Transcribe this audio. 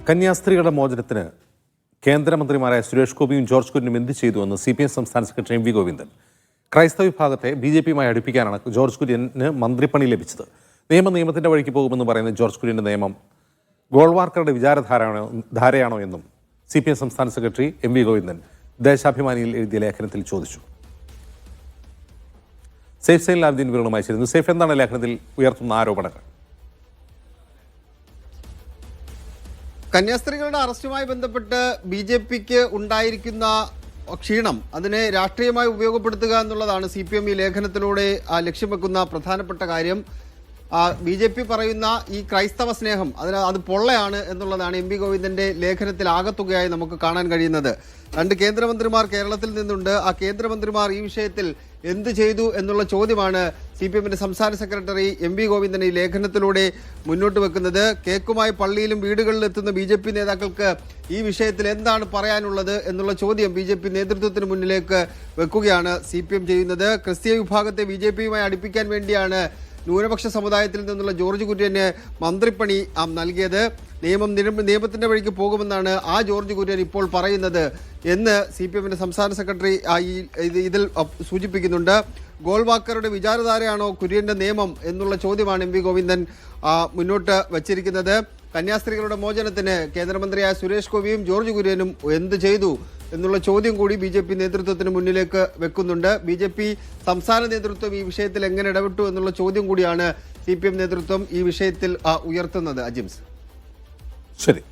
കന്യാസ്ത്രീകളുടെ മോചനത്തിന് കേന്ദ്രമന്ത്രിമാരായ സുരേഷ് ഗോപിയും ജോർജ് കുര്യനും എന്ത് ചെയ്തുവെന്ന് CPM സംസ്ഥാന സെക്രട്ടറി എം വി ഗോവിന്ദൻ. ക്രൈസ്തവ വിഭാഗത്തെ BJPയുമായി അടുപ്പിക്കാനാണ് ജോർജ് കുര്യന് മന്ത്രിപ്പണി ലഭിച്ചത്. നിയമത്തിന്റെ വഴിക്ക് പോകുമെന്ന് പറയുന്ന ജോർജ് കുര്യന്റെ നിയമം ഗോൾവാർക്കറുടെ വിചാരധാരയാണോ എന്നും CPM സംസ്ഥാന സെക്രട്ടറി എം വി ഗോവിന്ദൻ ദേശാഭിമാനിയിൽ എഴുതിയ ലേഖനത്തിൽ ചോദിച്ചു. സേഫ് സൈൻ ലാബ്ദീൻ വിവരങ്ങളുമായി ചേരുന്നു. സേഫ്, എന്താണ് ലേഖനത്തിൽ ഉയർത്തുന്ന ആരോപണങ്ങൾ? കന്യാസ്ത്രീകളുടെ അറസ്റ്റുമായി ബന്ധപ്പെട്ട് BJPക്ക് ഉണ്ടായിരിക്കുന്ന ക്ഷീണം അതിനെ രാഷ്ട്രീയമായി ഉപയോഗപ്പെടുത്തുക എന്നുള്ളതാണ് CPM ഈ ലേഖനത്തിലൂടെ ലക്ഷ്യം വെക്കുന്ന പ്രധാനപ്പെട്ട കാര്യം. BJP പറയുന്ന ഈ ക്രൈസ്തവ സ്നേഹം അത് പൊള്ളയാണ് എന്നുള്ളതാണ് എം വി ഗോവിന്ദന്റെ ലേഖനത്തിൽ ആകത്തുകയായി നമുക്ക് കാണാൻ കഴിയുന്നത്. 2 കേന്ദ്രമന്ത്രിമാർ കേരളത്തിൽ നിന്നുണ്ട്. ആ കേന്ദ്രമന്ത്രിമാർ ഈ വിഷയത്തിൽ എന്ത് ചെയ്തു എന്നുള്ള ചോദ്യമാണ് CPMന്റെ സംസ്ഥാന സെക്രട്ടറി എം വി ഗോവിന്ദൻ ഈ ലേഖനത്തിലൂടെ മുന്നോട്ട് വെക്കുന്നത്. കേക്കുമായി പള്ളിയിലും വീടുകളിലും എത്തുന്ന BJP നേതാക്കൾക്ക് ഈ വിഷയത്തിൽ എന്താണ് പറയാനുള്ളത് എന്നുള്ള ചോദ്യം BJP നേതൃത്വത്തിന് മുന്നിലേക്ക് വെക്കുകയാണ് CPM ചെയ്യുന്നത്. ക്രിസ്തീയ വിഭാഗത്തെ BJPയുമായി അടുപ്പിക്കാൻ വേണ്ടിയാണ് ന്യൂനപക്ഷ സമുദായത്തിൽ നിന്നുള്ള ജോർജ് കുര്യന് മന്ത്രിപ്പണി നൽകിയത്. നിയമത്തിന്റെ വഴിക്ക് പോകുമെന്നാണ് ആ ജോർജ് കുര്യൻ ഇപ്പോൾ പറയുന്നത് എന്ന് CPMന്റെ സംസ്ഥാന സെക്രട്ടറി ഇതിൽ സൂചിപ്പിക്കുന്നുണ്ട്. ഗോൾവാക്കറുടെ വിചാരധാരയാണോ കുര്യന്റെ നിയമം എന്നുള്ള ചോദ്യമാണ് എം വി ഗോവിന്ദൻ മുന്നോട്ട് വച്ചിരിക്കുന്നത്. കന്യാസ്ത്രീകളുടെ മോചനത്തിന് കേന്ദ്രമന്ത്രിയായ സുരേഷ് ഗോപിയും ജോർജ് കുര്യനും എന്ത് ചെയ്തു എന്നുള്ള ചോദ്യം കൂടി BJP നേതൃത്വത്തിന് മുന്നിലേക്ക് വെക്കുന്നുണ്ട്. BJP സംസ്ഥാന നേതൃത്വം ഈ വിഷയത്തിൽ എങ്ങനെ ഇടപെട്ടു എന്നുള്ള ചോദ്യം കൂടിയാണ് CPM നേതൃത്വം ഈ വിഷയത്തിൽ ഉയർത്തുന്നത്. അജിംസ്, ശരി.